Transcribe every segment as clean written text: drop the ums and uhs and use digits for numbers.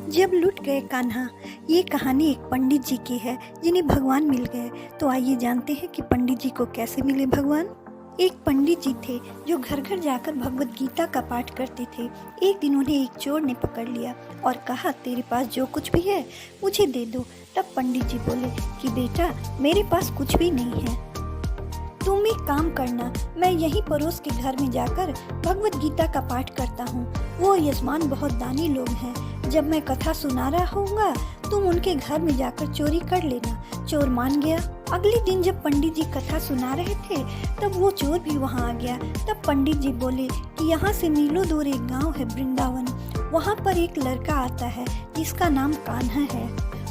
जब लुट गए कान्हा। ये कहानी एक पंडित जी की है जिन्हें भगवान मिल गए। तो आइए जानते हैं कि पंडित जी को कैसे मिले भगवान। एक पंडित जी थे जो घर घर जाकर भगवत गीता का पाठ करते थे। एक दिन उन्हें एक चोर ने पकड़ लिया और कहा, तेरे पास जो कुछ भी है मुझे दे दो। तब पंडित जी बोले कि बेटा, मेरे पास कुछ भी नहीं है। तुम एक काम करना, मैं यहीं पड़ोस के घर में जाकर भगवत गीता का पाठ करता हूँ। वो यजमान बहुत दानी लोग हैं। जब मैं कथा सुना रहा होऊंगा तुम उनके घर में जाकर चोरी कर लेना। चोर मान गया। अगले दिन जब पंडित जी कथा सुना रहे थे तब वो चोर भी वहाँ आ गया। तब पंडित जी बोले कि यहाँ से मीलों दूर एक गांव है वृंदावन। वहाँ पर एक लड़का आता है जिसका नाम कान्हा है।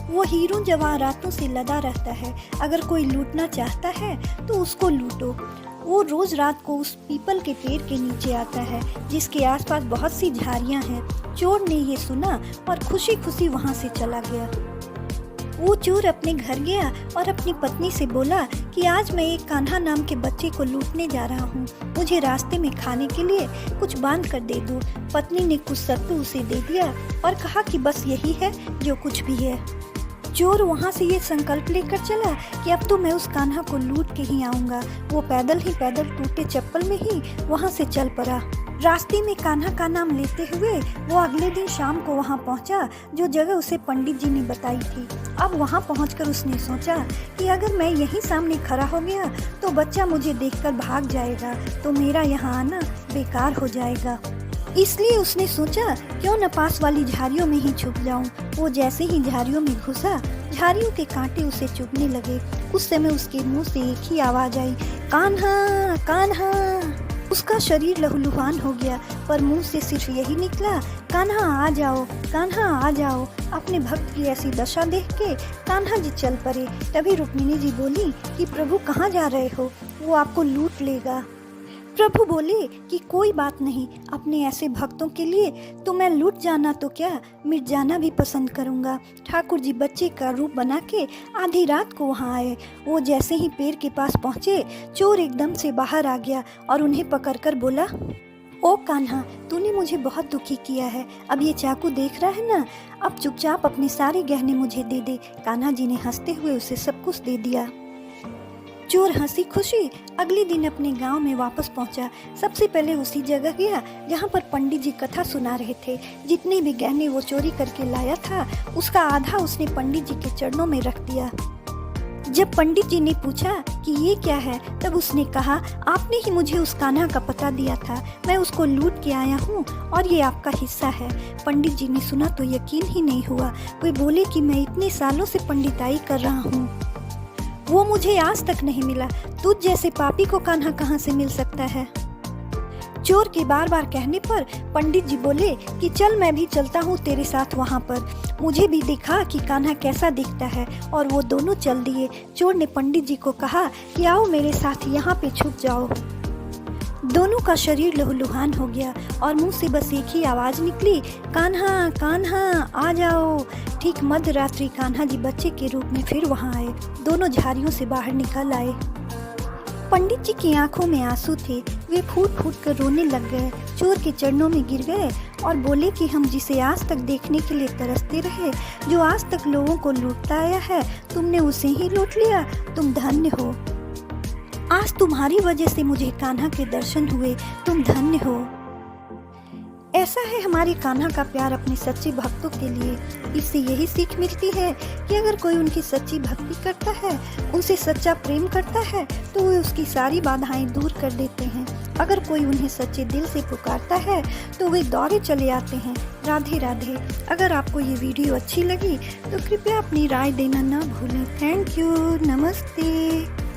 वो हीरों जवाहरातों से लदा रहता है। अगर कोई लूटना चाहता है तो उसको लूटो। वो रोज रात को उस पीपल के पेड़ के नीचे आता है जिसके आसपास बहुत सी झाड़ियाँ हैं। चोर ने ये सुना और खुशी खुशी वहाँ से चला गया। वो चोर अपने घर गया और अपनी पत्नी से बोला कि आज मैं एक कान्हा नाम के बच्चे को लूटने जा रहा हूँ। मुझे रास्ते में खाने के लिए कुछ बांध कर दे दो। पत्नी ने कुछ सत्तू उसे दे दिया और कहा कि बस यही है जो कुछ भी है। चोर वहाँ से ये संकल्प लेकर चला कि अब तो मैं उस कान्हा को लूट के ही आऊँगा। वो पैदल टूटे चप्पल में ही वहाँ से चल पड़ा। रास्ते में कान्हा का नाम लेते हुए वो अगले दिन शाम को वहाँ पहुँचा जो जगह उसे पंडित जी ने बताई थी। अब वहाँ पहुँचकर उसने सोचा कि अगर मैं यहीं सामने खड़ा हो गया तो बच्चा मुझे देखकर भाग जाएगा, तो मेरा यहाँ आना बेकार हो जाएगा। इसलिए उसने सोचा क्यों न पास वाली झाड़ियों में ही छुप जाऊं। वो जैसे ही झाड़ियों में घुसा, झाड़ियों के कांटे उसे चुभने लगे। उस समय उसके मुंह से एक ही आवाज आई, कान्हा कान्हा। उसका शरीर लहूलुहान हो गया पर मुंह से सिर्फ यही निकला, कान्हा आ जाओ, कान्हा आ जाओ। अपने भक्त की ऐसी दशा देख के कान्हा जी चल पड़े। तभी रुक्मिणी जी बोली कि प्रभु कहाँ जा रहे हो, वो आपको लूट लेगा। प्रभु बोले कि कोई बात नहीं, अपने ऐसे भक्तों के लिए तो मैं लूट जाना तो क्या, मिट जाना भी पसंद करूंगा। ठाकुर जी बच्चे का रूप बना के आधी रात को वहां आए। वो जैसे ही पेड़ के पास पहुंचे, चोर एकदम से बाहर आ गया और उन्हें पकड़कर बोला, ओ कान्हा, तूने मुझे बहुत दुखी किया है। अब ये चाकू देख रहा है ना, अब चुपचाप अपने सारे गहने मुझे दे दे। कान्हा जी ने हंसते हुए उसे सब कुछ दे दिया। चोर हंसी खुशी अगले दिन अपने गांव में वापस पहुंचा। सबसे पहले उसी जगह गया जहां पर पंडित जी कथा सुना रहे थे। जितने भी गहने वो चोरी करके लाया था उसका आधा उसने पंडित जी के चरणों में रख दिया। जब पंडित जी ने पूछा कि ये क्या है, तब उसने कहा, आपने ही मुझे उस कान्हा का पता दिया था, मैं उसको लूट के आया हूँ और ये आपका हिस्सा है। पंडित जी ने सुना तो यकीन ही नहीं हुआ। वे बोले कि मैं इतने सालों से पंडिताई कर रहा हूँ, वो मुझे आज तक नहीं मिला। तुझ जैसे पापी को कान्हा कहाँ से मिल सकता है। चोर के बार बार कहने पर पंडित जी बोले कि चल मैं भी चलता हूँ तेरे साथ वहाँ पर, मुझे भी दिखा कि कान्हा कैसा दिखता है। और वो दोनों चल दिए। चोर ने पंडित जी को कहा कि आओ मेरे साथ यहाँ पे छुप जाओ। दोनों का शरीर लहूलुहान हो गया और मुंह से बस एक ही आवाज निकली, कान्हा कान्हा आ जाओ। ठीक मध्य रात्रि कान्हा जी बच्चे के रूप में फिर वहां आए। दोनों झाड़ियों से बाहर निकल आए। पंडित जी की आंखों में आंसू थे। वे फूट फूट कर रोने लग गए। चोर के चरणों में गिर गए और बोले कि हम जिसे आज तक देखने के लिए तरसते रहे, जो आज तक लोगों को लूटता आया है, तुमने उसे ही लूट लिया। तुम धन्य हो। आज तुम्हारी वजह से मुझे कान्हा के दर्शन हुए। तुम धन्य हो। ऐसा है हमारे कान्हा का प्यार अपने सच्चे भक्तों के लिए। इससे यही सीख मिलती है कि अगर कोई उनकी सच्ची भक्ति करता है, उनसे सच्चा प्रेम करता है, तो वे उसकी सारी बाधाएं दूर कर देते हैं। अगर कोई उन्हें सच्चे दिल से पुकारता है तो वे दौड़े चले आते हैं। राधे राधे। अगर आपको ये वीडियो अच्छी लगी तो कृपया अपनी राय देना ना भूलें। Thank you. नमस्ते।